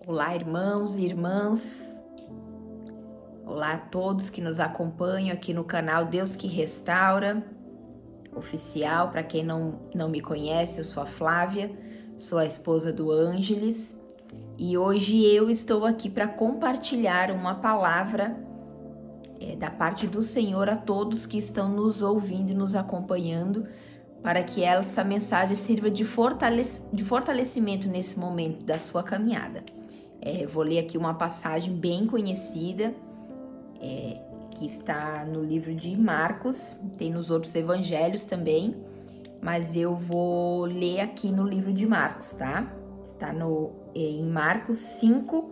Olá, irmãos e irmãs. Olá a todos que nos acompanham aqui no canal Deus que Restaura oficial. Para quem não me conhece, eu sou a Flávia, sou a esposa do Ângeles e hoje eu estou aqui para compartilhar uma palavra da parte do Senhor a todos que estão nos ouvindo e nos acompanhando, para que essa mensagem sirva de fortalecimento nesse momento da sua caminhada. Vou ler aqui uma passagem bem conhecida, que está no livro de Marcos, tem nos outros evangelhos também, mas eu vou ler aqui no livro de Marcos, tá? Está em Marcos 5,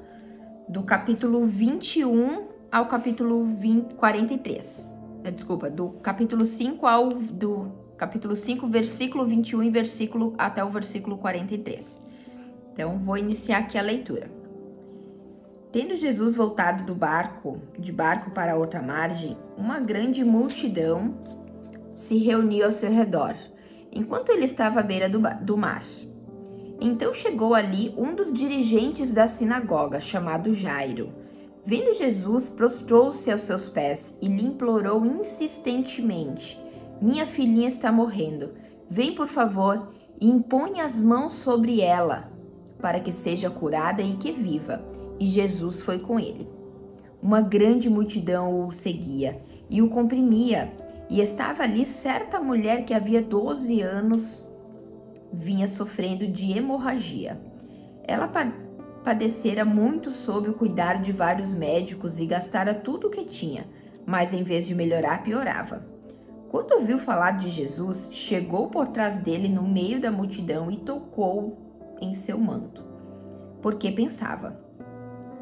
do capítulo 21 ao capítulo 43. Desculpa, do capítulo 5 capítulo 5, versículo 21 e até o versículo 43. Então, vou iniciar aqui a leitura. Tendo Jesus voltado de barco para outra margem, uma grande multidão se reuniu ao seu redor, enquanto ele estava à beira do mar. Então chegou ali um dos dirigentes da sinagoga, chamado Jairo. Vendo Jesus, prostrou-se aos seus pés e lhe implorou insistentemente: "Minha filhinha está morrendo. Vem, por favor, e impõe as mãos sobre ela, para que seja curada e que viva." E Jesus foi com ele. Uma grande multidão o seguia e o comprimia, e estava ali certa mulher que havia 12 anos vinha sofrendo de hemorragia. Ela padecera muito sob o cuidado de vários médicos e gastara tudo o que tinha, mas em vez de melhorar, piorava. Quando ouviu falar de Jesus, chegou por trás dele no meio da multidão e tocou em seu manto, porque pensava: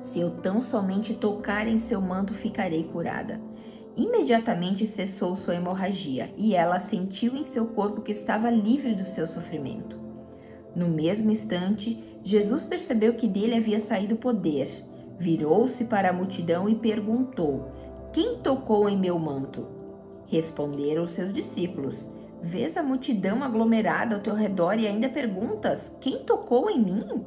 "Se eu tão somente tocar em seu manto, ficarei curada." Imediatamente cessou sua hemorragia e ela sentiu em seu corpo que estava livre do seu sofrimento. No mesmo instante, Jesus percebeu que dele havia saído poder. Virou-se para a multidão e perguntou: "Quem tocou em meu manto?" Responderam os seus discípulos: "Vês a multidão aglomerada ao teu redor e ainda perguntas: quem tocou em mim?"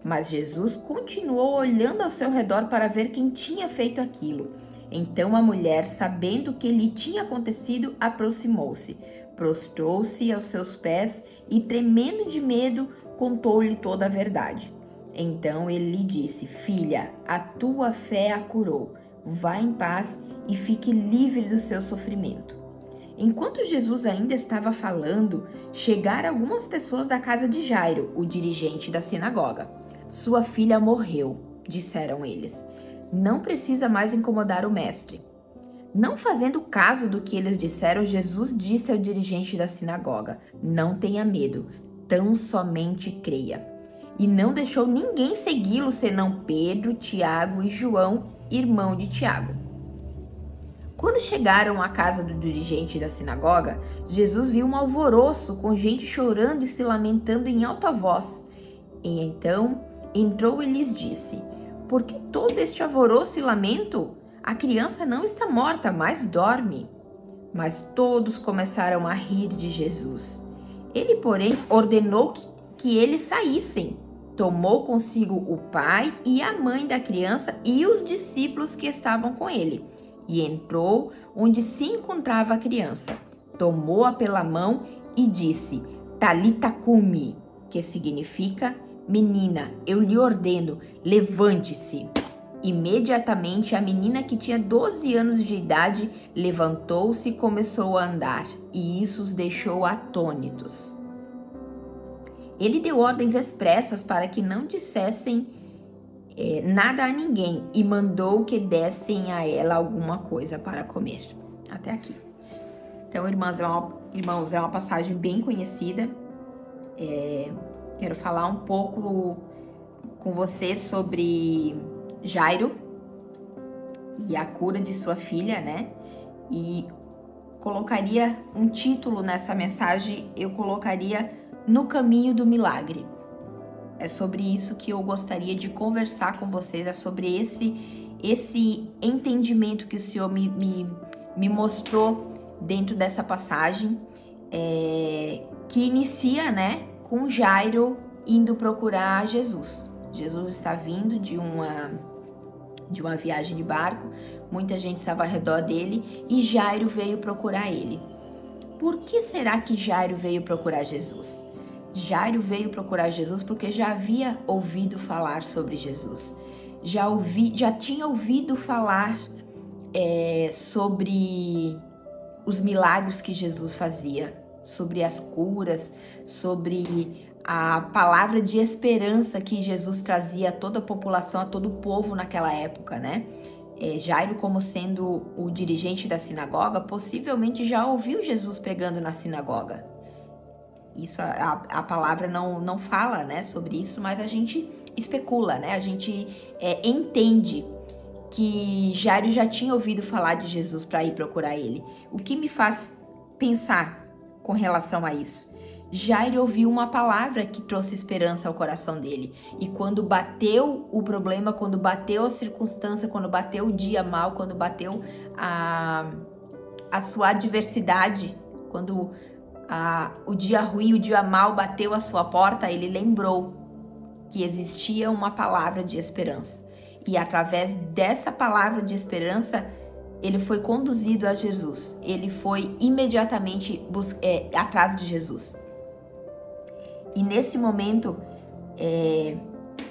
Mas Jesus continuou olhando ao seu redor para ver quem tinha feito aquilo. Então a mulher, sabendo o que lhe tinha acontecido, aproximou-se, prostrou-se aos seus pés e, tremendo de medo, contou-lhe toda a verdade. Então ele lhe disse: "Filha, a tua fé a curou. Vá em paz e fique livre do seu sofrimento." Enquanto Jesus ainda estava falando, chegaram algumas pessoas da casa de Jairo, o dirigente da sinagoga. "Sua filha morreu", disseram eles. "Não precisa mais incomodar o mestre." Não fazendo caso do que eles disseram, Jesus disse ao dirigente da sinagoga: "Não tenha medo, tão somente creia." E não deixou ninguém segui-lo senão Pedro, Tiago e João, irmão de Tiago. Quando chegaram à casa do dirigente da sinagoga, Jesus viu um alvoroço com gente chorando e se lamentando em alta voz. E então entrou e lhes disse: "Por que todo este alvoroço e lamento? A criança não está morta, mas dorme." Mas todos começaram a rir de Jesus. Ele, porém, ordenou que eles saíssem. Tomou consigo o pai e a mãe da criança e os discípulos que estavam com ele, e entrou onde se encontrava a criança. Tomou-a pela mão e disse: "Talita cumi", que significa: "Menina, eu lhe ordeno, levante-se." Imediatamente a menina, que tinha 12 anos de idade, levantou-se e começou a andar, e isso os deixou atônitos. Ele deu ordens expressas para que não dissessem nada a ninguém e mandou que dessem a ela alguma coisa para comer. Até aqui. Então, irmãos, é uma passagem bem conhecida. Quero falar um pouco com você sobre Jairo e a cura de sua filha, né? E colocaria um título nessa mensagem, eu colocaria "No caminho do milagre." É sobre isso que eu gostaria de conversar com vocês, é sobre esse entendimento que o Senhor me mostrou dentro dessa passagem, que inicia, né, com Jairo indo procurar Jesus. Jesus está vindo de uma viagem de barco, muita gente estava ao redor dele e Jairo veio procurar ele. Por que será que Jairo veio procurar Jesus? Jairo veio procurar Jesus porque já havia ouvido falar sobre Jesus. Já tinha ouvido falar sobre os milagres que Jesus fazia, sobre as curas, sobre a palavra de esperança que Jesus trazia a toda a população, a todo o povo naquela época, né? Jairo, como sendo o dirigente da sinagoga, possivelmente já ouviu Jesus pregando na sinagoga. Isso a palavra não fala, né, sobre isso, mas a gente especula, né? A gente entende que Jairo já tinha ouvido falar de Jesus para ir procurar ele. O que me faz pensar com relação a isso? Jairo ouviu uma palavra que trouxe esperança ao coração dele. E quando bateu o problema, quando bateu a circunstância, quando bateu o dia mal, quando bateu a sua adversidade, quando o dia ruim, o dia mal bateu a sua porta, ele lembrou que existia uma palavra de esperança. E através dessa palavra de esperança, ele foi conduzido a Jesus. Ele foi imediatamente atrás de Jesus. E nesse momento,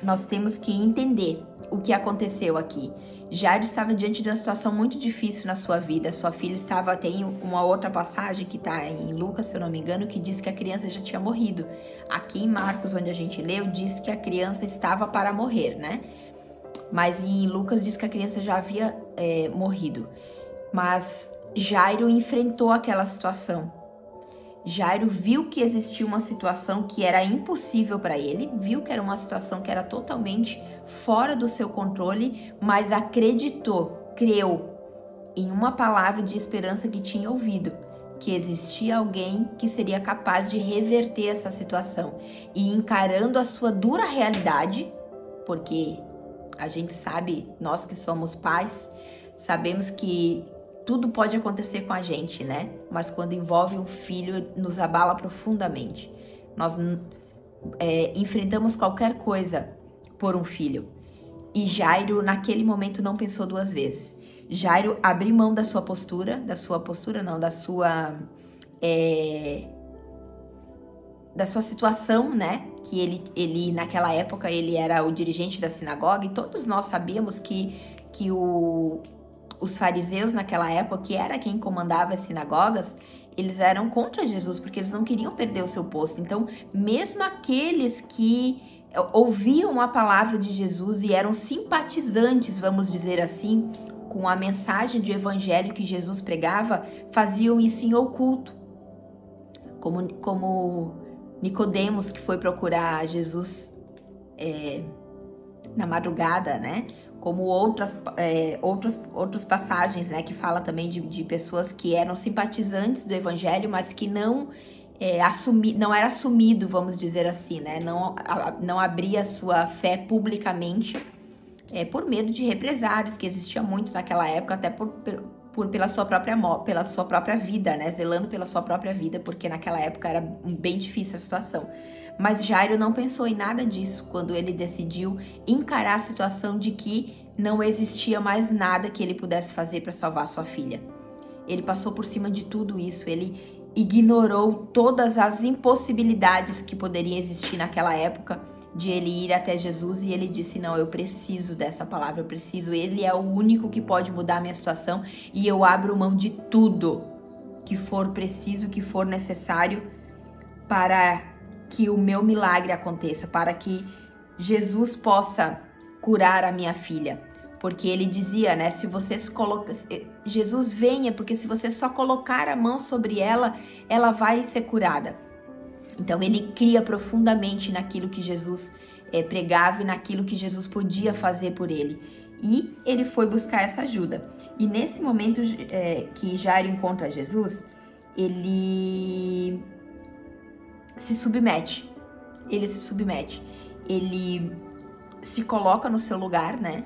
nós temos que entender o que aconteceu aqui. Jairo estava diante de uma situação muito difícil na sua vida. Sua filha tem uma outra passagem que está em Lucas, se eu não me engano, que diz que a criança já tinha morrido. Aqui em Marcos, onde a gente leu, diz que a criança estava para morrer, né? Mas em Lucas diz que a criança já havia morrido. Mas Jairo enfrentou aquela situação. Jairo viu que existia uma situação que era impossível para ele, viu que era uma situação que era totalmente fora do seu controle, mas acreditou, creu em uma palavra de esperança que tinha ouvido, que existia alguém que seria capaz de reverter essa situação. E encarando a sua dura realidade, porque a gente sabe, nós que somos pais, sabemos que tudo pode acontecer com a gente, né? Mas quando envolve um filho, nos abala profundamente. Nós enfrentamos qualquer coisa por um filho. E Jairo, naquele momento, não pensou duas vezes. Jairo abriu mão da sua postura, da sua situação, né? Que ele naquela época, ele era o dirigente da sinagoga, e todos nós sabíamos que os fariseus naquela época, que era quem comandava as sinagogas, eles eram contra Jesus, porque eles não queriam perder o seu posto. Então, mesmo aqueles que ouviam a palavra de Jesus e eram simpatizantes, vamos dizer assim, com a mensagem do evangelho que Jesus pregava, faziam isso em oculto. Como Nicodemos, que foi procurar Jesus na madrugada, né? Como outras passagens, né? Que fala também de pessoas que eram simpatizantes do evangelho, mas que não era assumido, vamos dizer assim, né? Não abria sua fé publicamente, por medo de represálias, que existia muito naquela época, até pela sua própria vida, né? Zelando pela sua própria vida, porque naquela época era bem difícil a situação. Mas Jairo não pensou em nada disso quando ele decidiu encarar a situação de que não existia mais nada que ele pudesse fazer para salvar sua filha. Ele passou por cima de tudo isso, ele ignorou todas as impossibilidades que poderiam existir naquela época de ele ir até Jesus, e ele disse: não, eu preciso dessa palavra, ele é o único que pode mudar a minha situação, e eu abro mão de tudo que for preciso, que for necessário para que o meu milagre aconteça, para que Jesus possa curar a minha filha. Porque ele dizia, né, Jesus venha, porque se você só colocar a mão sobre ela, ela vai ser curada. Então ele cria profundamente naquilo que Jesus pregava e naquilo que Jesus podia fazer por ele. E ele foi buscar essa ajuda. E nesse momento que Jairo encontra Jesus, ele se submete. Ele se coloca no seu lugar, né?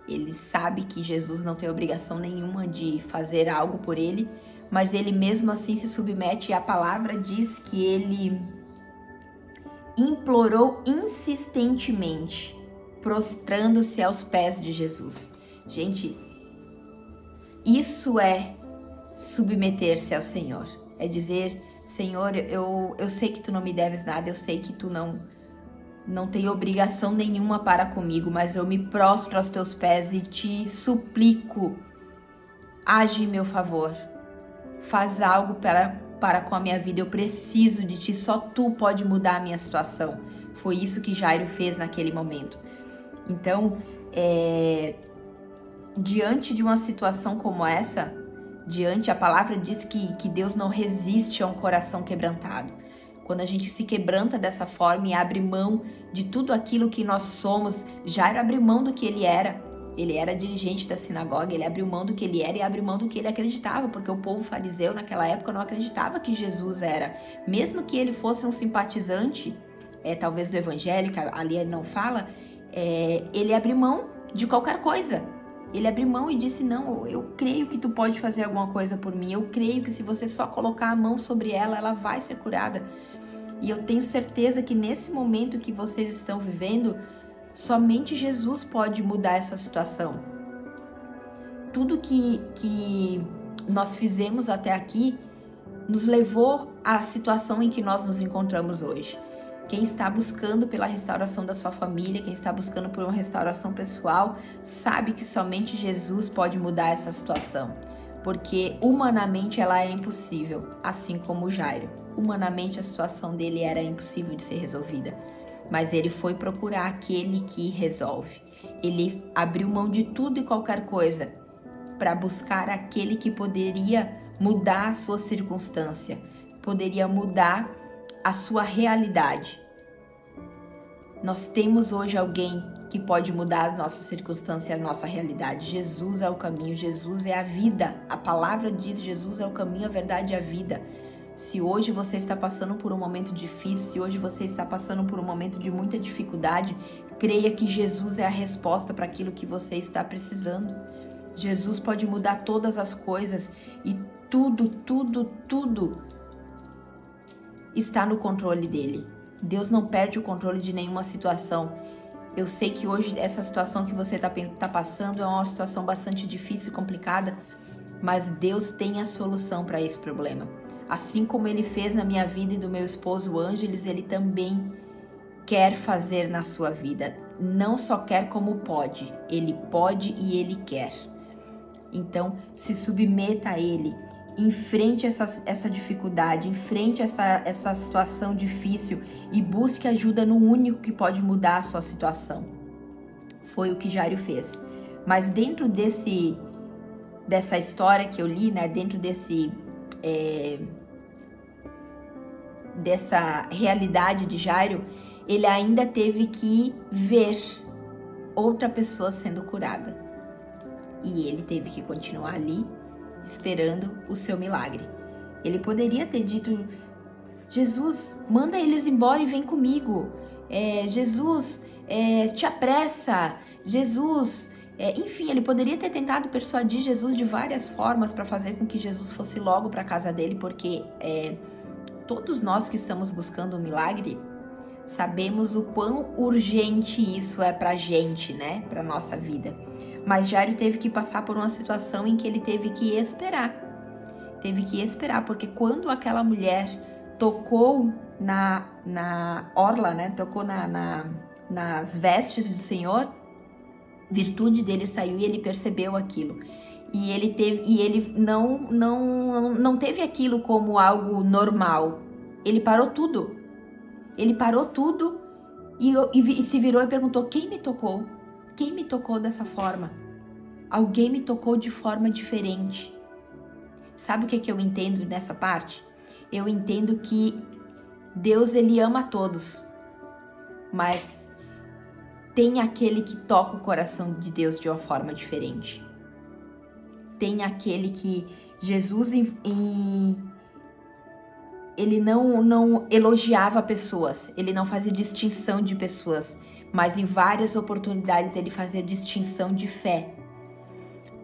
Ele sabe que Jesus não tem obrigação nenhuma de fazer algo por ele, mas ele mesmo assim se submete, e a palavra diz que ele implorou insistentemente prostrando-se aos pés de Jesus. Gente, isso é submeter-se ao Senhor. É dizer, Senhor, eu sei que tu não me deves nada, eu sei que tu não tem obrigação nenhuma para comigo, mas eu me prostro aos teus pés e te suplico, age em meu favor, faz algo para com a minha vida, eu preciso de ti, só tu pode mudar a minha situação. Foi isso que Jairo fez naquele momento. Então, diante de uma situação como essa, a palavra diz que Deus não resiste a um coração quebrantado. Quando a gente se quebranta dessa forma e abre mão de tudo aquilo que nós somos, Jairo abriu mão do que ele era. Ele era dirigente da sinagoga, ele abriu mão do que ele era e abriu mão do que ele acreditava, porque o povo fariseu naquela época não acreditava que Jesus era. Mesmo que ele fosse um simpatizante, talvez do evangelho, que ali ele não fala, ele abriu mão de qualquer coisa. Ele abriu mão e disse, não, eu creio que tu pode fazer alguma coisa por mim, eu creio que se você só colocar a mão sobre ela, ela vai ser curada. E eu tenho certeza que nesse momento que vocês estão vivendo, somente Jesus pode mudar essa situação. Tudo que nós fizemos até aqui nos levou à situação em que nós nos encontramos hoje. Quem está buscando pela restauração da sua família, quem está buscando por uma restauração pessoal, sabe que somente Jesus pode mudar essa situação, porque humanamente ela é impossível, assim como Jairo. Humanamente a situação dele era impossível de ser resolvida, mas ele foi procurar aquele que resolve. Ele abriu mão de tudo e qualquer coisa para buscar aquele que poderia mudar a sua circunstância, poderia mudar a sua realidade. Nós temos hoje alguém que pode mudar a nossa circunstância, a nossa realidade. Jesus é o caminho, Jesus é a vida. A palavra diz, Jesus é o caminho, a verdade e a vida. Se hoje você está passando por um momento difícil, se hoje você está passando por um momento de muita dificuldade, creia que Jesus é a resposta para aquilo que você está precisando. Jesus pode mudar todas as coisas e tudo está no controle dele. Deus não perde o controle de nenhuma situação. Eu sei que hoje essa situação que você está passando é uma situação bastante difícil e complicada, mas Deus tem a solução para esse problema. Assim como Ele fez na minha vida e do meu esposo Ângeles, Ele também quer fazer na sua vida. Não só quer como pode, Ele pode e Ele quer. Então, se submeta a Ele. Enfrente essa dificuldade, enfrente essa situação difícil e busque ajuda no único que pode mudar a sua situação. Foi o que Jairo fez. Mas dentro dessa história que eu li, né, dentro dessa realidade de Jairo, ele ainda teve que ver outra pessoa sendo curada. E ele teve que continuar ali, esperando o seu milagre. Ele poderia ter dito, Jesus, manda eles embora e vem comigo. Jesus, te apressa. Jesus, enfim, ele poderia ter tentado persuadir Jesus de várias formas para fazer com que Jesus fosse logo para a casa dele, porque todos nós que estamos buscando um milagre sabemos o quão urgente isso é para a gente, né? Para nossa vida. Mas Jairo teve que passar por uma situação em que ele teve que esperar. Teve que esperar, porque quando aquela mulher tocou na orla, né? Tocou nas vestes do Senhor, virtude dele saiu e ele percebeu aquilo. E ele não teve aquilo como algo normal. Ele parou tudo. Ele parou tudo e se virou e perguntou, quem me tocou? Quem me tocou dessa forma? Alguém me tocou de forma diferente. Sabe o que eu entendo nessa parte? Eu entendo que Deus, Ele ama a todos, mas tem aquele que toca o coração de Deus de uma forma diferente. Tem aquele que Jesus, ele não elogiava pessoas, ele não fazia distinção de pessoas, mas em várias oportunidades ele fazia distinção de fé.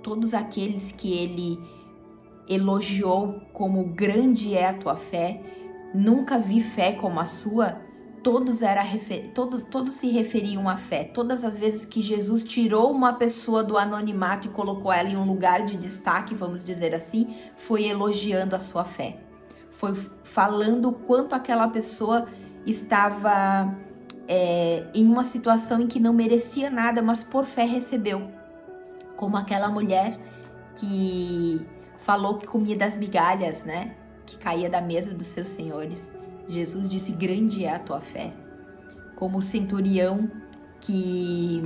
Todos aqueles que ele elogiou como grande é a tua fé, nunca vi fé como a sua, todos se referiam à fé. Todas as vezes que Jesus tirou uma pessoa do anonimato e colocou ela em um lugar de destaque, vamos dizer assim, foi elogiando a sua fé. Foi falando o quanto aquela pessoa estava em uma situação em que não merecia nada, mas por fé recebeu. Como aquela mulher que falou que comia das migalhas, né? Que caía da mesa dos seus senhores. Jesus disse, grande é a tua fé. Como o centurião que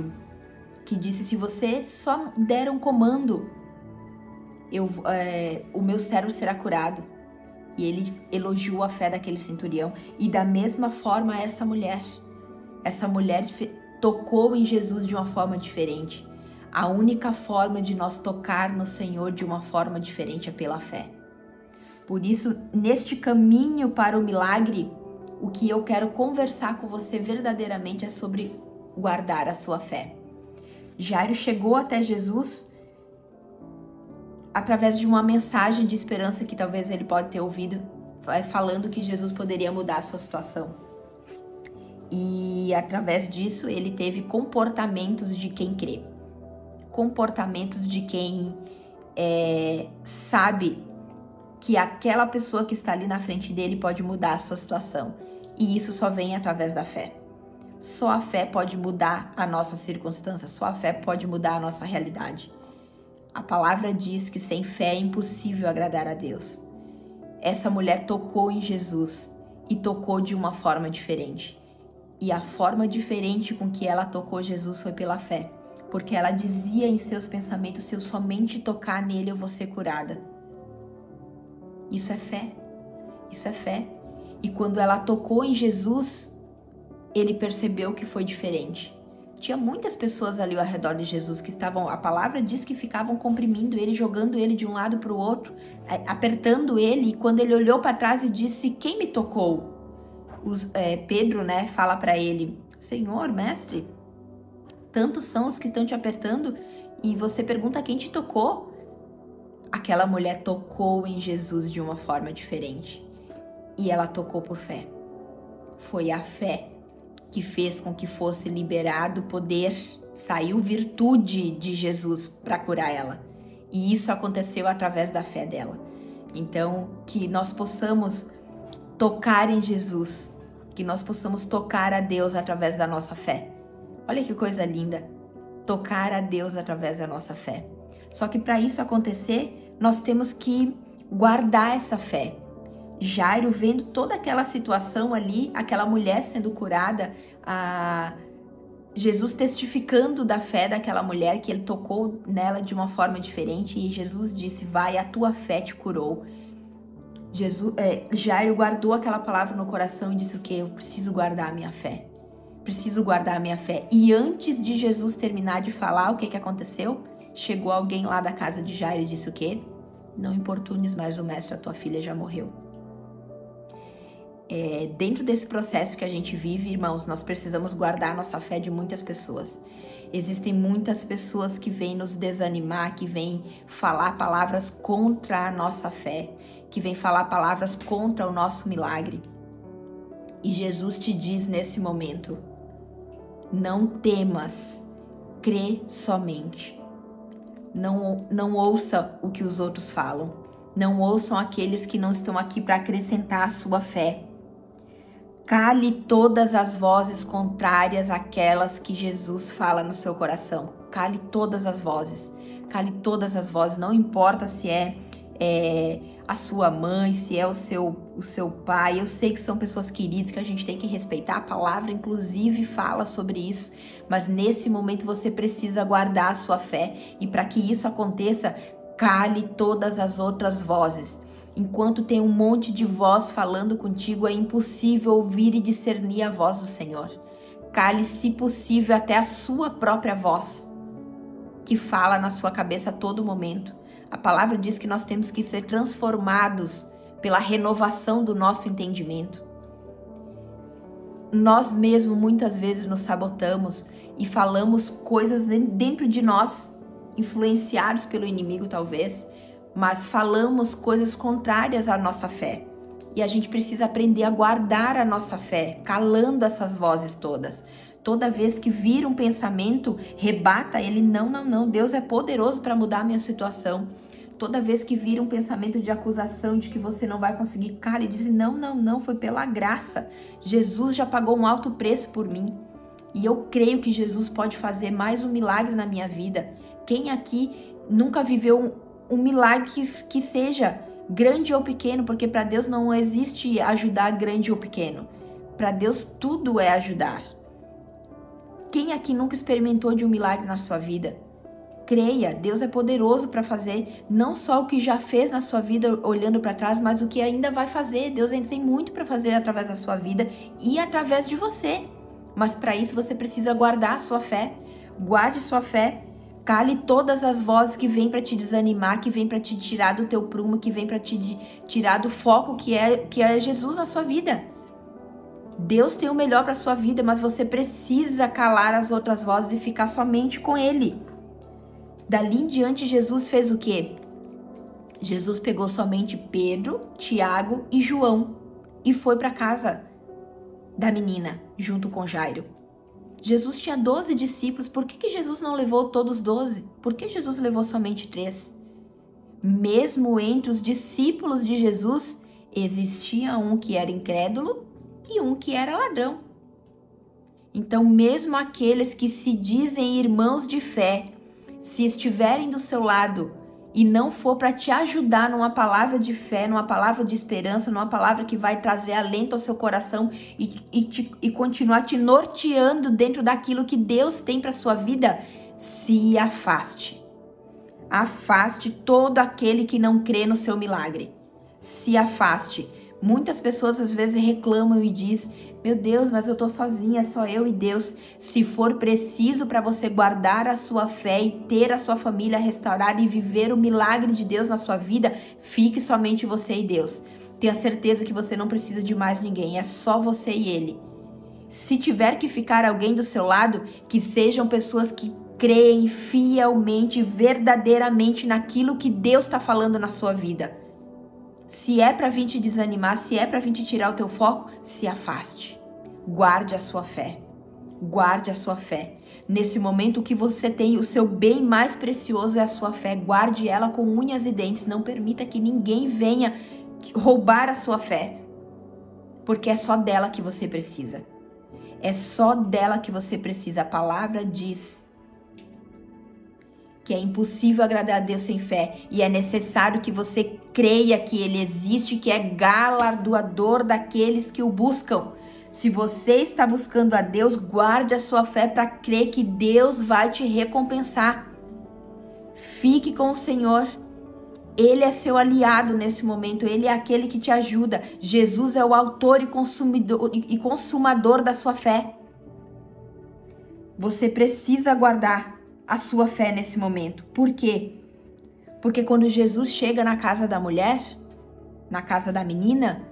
disse, se você só der um comando, o meu servo será curado. E ele elogiou a fé daquele centurião. E da mesma forma essa mulher tocou em Jesus de uma forma diferente. A única forma de nós tocar no Senhor de uma forma diferente é pela fé. Por isso, neste caminho para o milagre, o que eu quero conversar com você verdadeiramente é sobre guardar a sua fé. Jairo chegou até Jesus através de uma mensagem de esperança que talvez ele pode ter ouvido, falando que Jesus poderia mudar a sua situação. E através disso, ele teve comportamentos de quem crê. Comportamentos de quem sabe que aquela pessoa que está ali na frente dele pode mudar a sua situação. E isso só vem através da fé. Só a fé pode mudar a nossa circunstância, só a fé pode mudar a nossa realidade. A palavra diz que sem fé é impossível agradar a Deus. Essa mulher tocou em Jesus e tocou de uma forma diferente. E a forma diferente com que ela tocou Jesus foi pela fé. Porque ela dizia em seus pensamentos, se eu somente tocar nele eu vou ser curada. Isso é fé, isso é fé. E quando ela tocou em Jesus, ele percebeu que foi diferente. Tinha muitas pessoas ali ao redor de Jesus que estavam, a palavra diz que ficavam comprimindo ele, jogando ele de um lado para o outro, apertando ele. E quando ele olhou para trás e disse, quem me tocou? Pedro, né, fala para ele, Senhor, mestre, tantos são os que estão te apertando e você pergunta quem te tocou? Aquela mulher tocou em Jesus de uma forma diferente e ela tocou por fé. Foi a fé que fez com que fosse liberado poder, saiu virtude de Jesus para curar ela. E isso aconteceu através da fé dela. Então, que nós possamos tocar em Jesus, que nós possamos tocar a Deus através da nossa fé. Olha que coisa linda, tocar a Deus através da nossa fé. Só que para isso acontecer, nós temos que guardar essa fé. Jairo, vendo toda aquela situação ali, aquela mulher sendo curada, Jesus testificando da fé daquela mulher, que ele tocou nela de uma forma diferente, e Jesus disse, vai, a tua fé te curou. Jairo guardou aquela palavra no coração e disse o quê? Eu preciso guardar a minha fé. Preciso guardar a minha fé. E antes de Jesus terminar de falar, o que aconteceu? Chegou alguém lá da casa de Jairo e disse o quê? Não importunes mais o mestre, a tua filha já morreu. Dentro desse processo que a gente vive, irmãos, nós precisamos guardar a nossa fé de muitas pessoas. Existem muitas pessoas que vêm nos desanimar, que vêm falar palavras contra a nossa fé, que vêm falar palavras contra o nosso milagre. E Jesus te diz nesse momento, não temas, crê somente. Não ouça o que os outros falam. Não ouçam aqueles que não estão aqui para acrescentar a sua fé. Cale todas as vozes contrárias àquelas que Jesus fala no seu coração. Cale todas as vozes. Cale todas as vozes. Não importa se é a sua mãe, se é o seu pai. Eu sei que são pessoas queridas que a gente tem que respeitar. A palavra, inclusive, fala sobre isso. Mas nesse momento você precisa guardar a sua fé. E para que isso aconteça, cale todas as outras vozes. Enquanto tem um monte de voz falando contigo, é impossível ouvir e discernir a voz do Senhor. Cale, se possível, até a sua própria voz, que fala na sua cabeça a todo momento. A palavra diz que nós temos que ser transformados pela renovação do nosso entendimento. Nós mesmos muitas vezes nos sabotamos e falamos coisas dentro de nós, influenciados pelo inimigo talvez, mas falamos coisas contrárias à nossa fé. E a gente precisa aprender a guardar a nossa fé, calando essas vozes todas. Toda vez que vir um pensamento, rebata ele, não, Deus é poderoso para mudar a minha situação. Toda vez que vir um pensamento de acusação, de que você não vai conseguir, cara, e diz, não, foi pela graça. Jesus já pagou um alto preço por mim. E eu creio que Jesus pode fazer mais um milagre na minha vida. Quem aqui nunca viveu um milagre que seja grande ou pequeno? Porque para Deus não existe ajudar grande ou pequeno. Para Deus tudo é ajudar. Quem aqui nunca experimentou de um milagre na sua vida? Creia, Deus é poderoso para fazer não só o que já fez na sua vida olhando para trás, mas o que ainda vai fazer. Deus ainda tem muito para fazer através da sua vida e através de você. Mas para isso você precisa guardar a sua fé. Guarde sua fé. Cale todas as vozes que vêm para te desanimar, que vêm para te tirar do teu prumo, que vêm para te tirar do foco que é Jesus na sua vida. Deus tem o melhor para sua vida, mas você precisa calar as outras vozes e ficar somente com Ele. Dali em diante, Jesus fez o quê? Jesus pegou somente Pedro, Tiago e João e foi para casa da menina, junto com Jairo. Jesus tinha 12 discípulos, por que Jesus não levou todos 12? Por que Jesus levou somente 3? Mesmo entre os discípulos de Jesus, existia um que era incrédulo e um que era ladrão. Então, mesmo aqueles que se dizem irmãos de fé, se estiverem do seu lado e não for para te ajudar numa palavra de fé, numa palavra de esperança, numa palavra que vai trazer alento ao seu coração e continuar te norteando dentro daquilo que Deus tem para sua vida, se afaste. Afaste todo aquele que não crê no seu milagre. Se afaste. Muitas pessoas às vezes reclamam e dizem, meu Deus, mas eu tô sozinha, é só eu e Deus. Se for preciso para você guardar a sua fé e ter a sua família restaurada e viver o milagre de Deus na sua vida, fique somente você e Deus. Tenha certeza que você não precisa de mais ninguém, é só você e Ele. Se tiver que ficar alguém do seu lado, que sejam pessoas que creem fielmente, verdadeiramente naquilo que Deus está falando na sua vida. Se é para vir te desanimar, se é para vir te tirar o teu foco, se afaste. Guarde a sua fé. Guarde a sua fé. Nesse momento o que você tem, o seu bem mais precioso é a sua fé. Guarde ela com unhas e dentes. Não permita que ninguém venha roubar a sua fé. Porque é só dela que você precisa. É só dela que você precisa. A palavra diz que é impossível agradar a Deus sem fé e é necessário que você creia que Ele existe, que é galardoador daqueles que o buscam. Se você está buscando a Deus, guarde a sua fé para crer que Deus vai te recompensar. Fique com o Senhor. Ele é seu aliado nesse momento, Ele é aquele que te ajuda. Jesus é o autor e consumador da sua fé. Você precisa guardar a sua fé nesse momento. Por quê? Porque quando Jesus chega na casa da mulher, na casa da menina,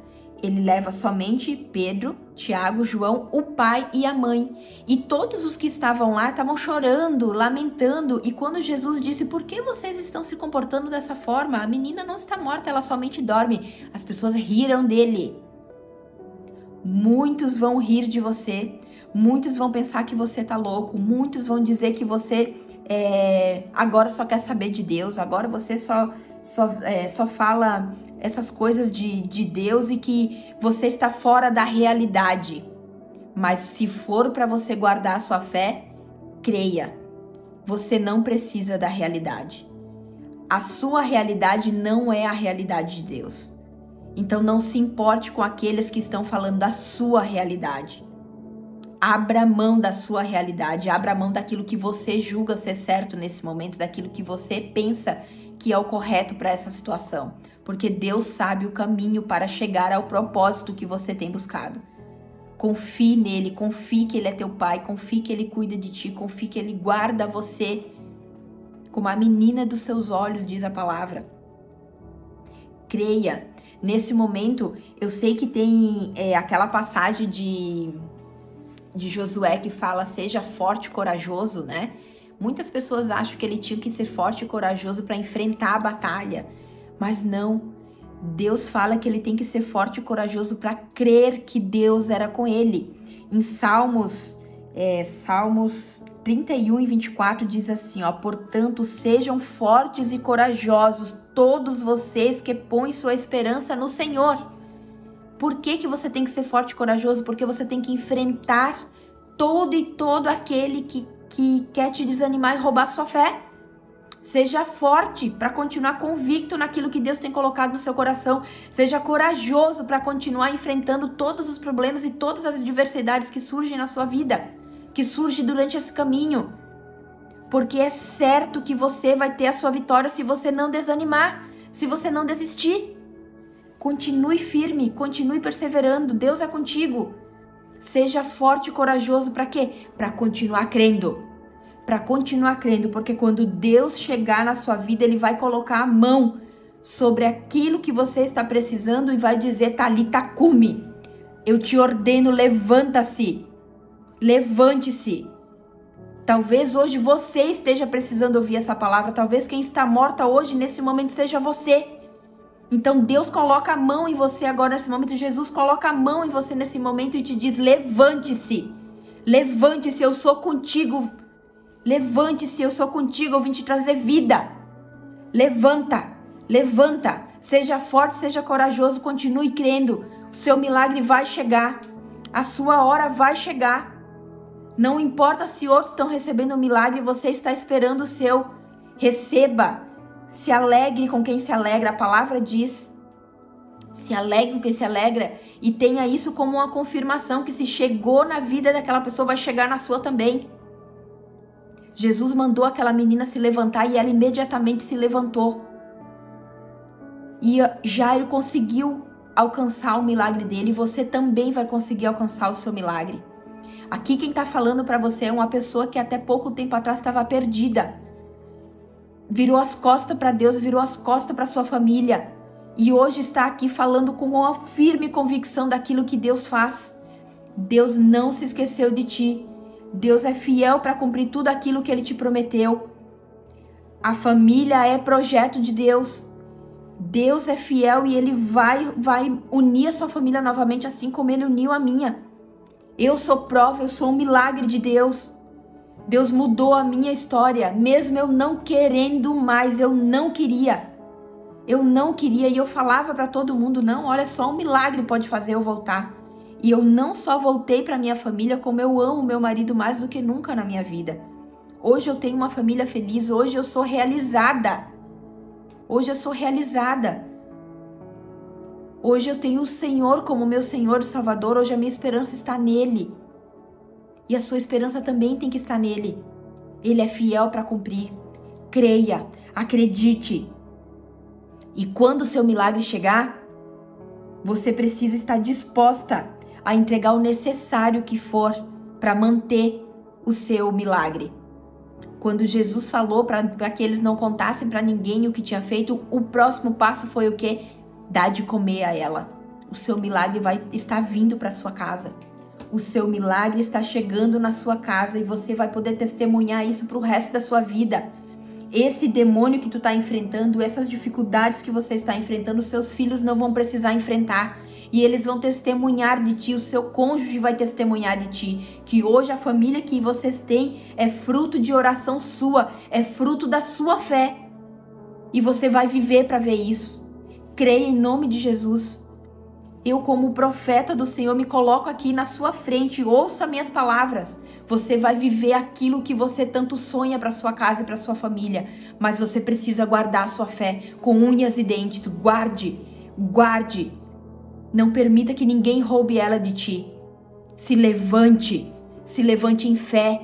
ele leva somente Pedro, Tiago, João, o pai e a mãe. E todos os que estavam lá estavam chorando, lamentando. E quando Jesus disse, por que vocês estão se comportando dessa forma? A menina não está morta, ela somente dorme. As pessoas riram dele. Muitos vão rir de você. Muitos vão pensar que você tá louco. Muitos vão dizer que você agora só quer saber de Deus. Agora você só fala essas coisas de Deus e que você está fora da realidade. Mas se for para você guardar a sua fé, creia. Você não precisa da realidade. A sua realidade não é a realidade de Deus. Então não se importe com aqueles que estão falando da sua realidade. Abra mão da sua realidade, abra mão daquilo que você julga ser certo nesse momento, daquilo que você pensa que é o correto para essa situação. Porque Deus sabe o caminho para chegar ao propósito que você tem buscado. Confie nele, confie que ele é teu pai, confie que ele cuida de ti, confie que ele guarda você como a menina dos seus olhos, diz a palavra. Creia. Nesse momento, eu sei que tem aquela passagem de Josué que fala, seja forte e corajoso, né? Muitas pessoas acham que ele tinha que ser forte e corajoso para enfrentar a batalha, mas não. Deus fala que ele tem que ser forte e corajoso para crer que Deus era com ele. Em Salmos 31 e 24 diz assim, ó: portanto, sejam fortes e corajosos todos vocês que põem sua esperança no Senhor. Por que você tem que ser forte e corajoso? Porque você tem que enfrentar todo aquele que quer te desanimar e roubar sua fé. Seja forte para continuar convicto naquilo que Deus tem colocado no seu coração. Seja corajoso para continuar enfrentando todos os problemas e todas as adversidades que surgem na sua vida, que surgem durante esse caminho. Porque é certo que você vai ter a sua vitória se você não desanimar, se você não desistir. Continue firme, continue perseverando, Deus é contigo. Seja forte e corajoso para quê? Para continuar crendo. Para continuar crendo, porque quando Deus chegar na sua vida, Ele vai colocar a mão sobre aquilo que você está precisando e vai dizer: Talita cumi, eu te ordeno, levanta-se, levante-se. Talvez hoje você esteja precisando ouvir essa palavra, talvez quem está morta hoje, nesse momento, seja você. Então Deus coloca a mão em você agora nesse momento, Jesus coloca a mão em você nesse momento e te diz: levante-se, levante-se, eu sou contigo. Levante-se, eu sou contigo, eu vim te trazer vida. Levanta, levanta, seja forte, seja corajoso, continue crendo. O seu milagre vai chegar, a sua hora vai chegar. Não importa se outros estão recebendo um milagre, você está esperando o seu. Receba, se alegre com quem se alegra, a palavra diz. Se alegre com quem se alegra e tenha isso como uma confirmação que se chegou na vida daquela pessoa, vai chegar na sua também. Jesus mandou aquela menina se levantar e ela imediatamente se levantou. E Jairo conseguiu alcançar o milagre dele e você também vai conseguir alcançar o seu milagre. Aqui quem está falando para você é uma pessoa que até pouco tempo atrás estava perdida. Virou as costas para Deus, virou as costas para sua família. E hoje está aqui falando com uma firme convicção daquilo que Deus faz. Deus não se esqueceu de ti. Deus é fiel para cumprir tudo aquilo que Ele te prometeu. A família é projeto de Deus. Deus é fiel e Ele vai unir a sua família novamente, assim como Ele uniu a minha. Eu sou prova, eu sou um milagre de Deus. Deus mudou a minha história, mesmo eu não querendo mais, eu não queria. E eu falava para todo mundo: não, olha, só um milagre pode fazer eu voltar. E eu não só voltei para minha família, como eu amo meu marido mais do que nunca na minha vida. Hoje eu tenho uma família feliz, hoje eu sou realizada. Hoje eu tenho o Senhor como meu Senhor e Salvador, hoje a minha esperança está nele. E a sua esperança também tem que estar nele. Ele é fiel para cumprir. Creia, acredite. E quando o seu milagre chegar, você precisa estar disposta a entregar o necessário que for para manter o seu milagre. Quando Jesus falou para que eles não contassem para ninguém o que tinha feito, o próximo passo foi o quê? Dar de comer a ela. O seu milagre vai estar vindo para sua casa. O seu milagre está chegando na sua casa e você vai poder testemunhar isso para o resto da sua vida. Esse demônio que tu está enfrentando, essas dificuldades que você está enfrentando, seus filhos não vão precisar enfrentar. E eles vão testemunhar de ti, o seu cônjuge vai testemunhar de ti, que hoje a família que vocês têm é fruto de oração sua, é fruto da sua fé. E você vai viver para ver isso. Creia em nome de Jesus. Eu, como profeta do Senhor, me coloco aqui na sua frente, ouça minhas palavras. Você vai viver aquilo que você tanto sonha para sua casa e para sua família, mas você precisa guardar a sua fé com unhas e dentes. Guarde. Não permita que ninguém roube ela de ti. Se levante em fé.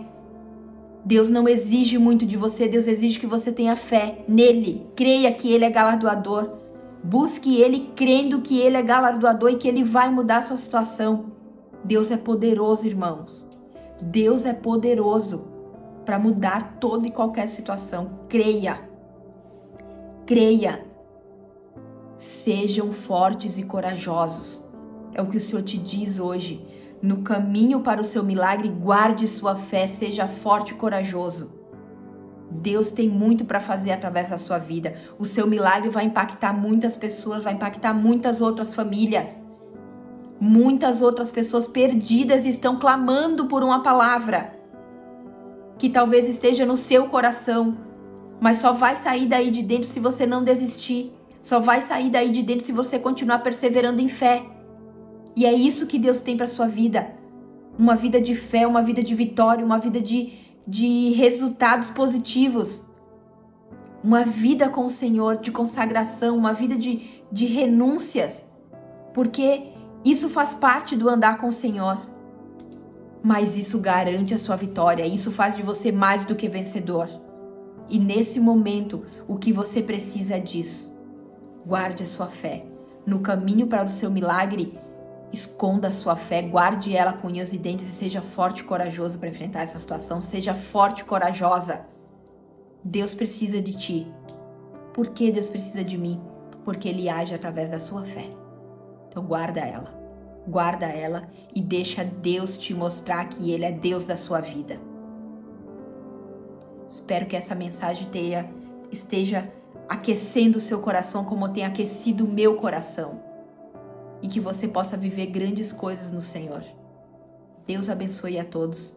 Deus não exige muito de você, Deus exige que você tenha fé nele. Creia que ele é galardoador. Busque ele crendo que ele é galardoador e que ele vai mudar a sua situação. Deus é poderoso, irmãos. Deus é poderoso para mudar toda e qualquer situação. Creia. Sejam fortes e corajosos. É o que o Senhor te diz hoje. No caminho para o seu milagre, guarde sua fé, seja forte e corajoso. Deus tem muito para fazer através da sua vida. O seu milagre vai impactar muitas pessoas, vai impactar muitas outras famílias. Muitas outras pessoas perdidas estão clamando por uma palavra que talvez esteja no seu coração, mas só vai sair daí de dentro se você não desistir. Só vai sair daí de dentro se você continuar perseverando em fé. E é isso que Deus tem para sua vida. Uma vida de fé, uma vida de vitória, uma vida de resultados positivos. Uma vida com o Senhor, de consagração, uma vida de renúncias. Porque isso faz parte do andar com o Senhor. Mas isso garante a sua vitória. Isso faz de você mais do que vencedor. E nesse momento, o que você precisa é disso. Guarde a sua fé. No caminho para o seu milagre, esconda a sua fé, guarde ela com unhas e dentes e seja forte e corajoso para enfrentar essa situação. Seja forte e corajosa. Deus precisa de ti. Por que Deus precisa de mim? Porque Ele age através da sua fé. Então guarda ela. Guarda ela e deixa Deus te mostrar que Ele é Deus da sua vida. Espero que essa mensagem esteja aquecendo o seu coração como tem aquecido o meu coração. E que você possa viver grandes coisas no Senhor. Deus abençoe a todos.